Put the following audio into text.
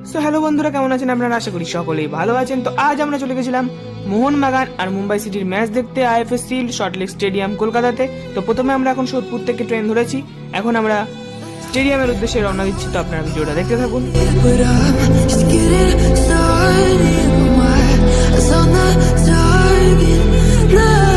So hello বন্ধুরা, কেমন আছেন আপনারা? আশা করি সকলেই ভালো আছেন। তো আজ আমরা চলে গেছিলাম মোহনবাগান আর মুম্বাই সিটির ম্যাচ দেখতে আইএফএস শিল্ড সল্টলেক স্টেডিয়াম কলকাতাতে। তো প্রথমে আমরা এখন সোদপুর থেকে ট্রেন ধরেছি, এখন আমরা স্টেডিয়ামের উদ্দেশ্যে রওনা দিচ্ছি। তো আপনারা ভিডিওটা দেখতে থাকুন। But I'm just getting started. My eyes on the target.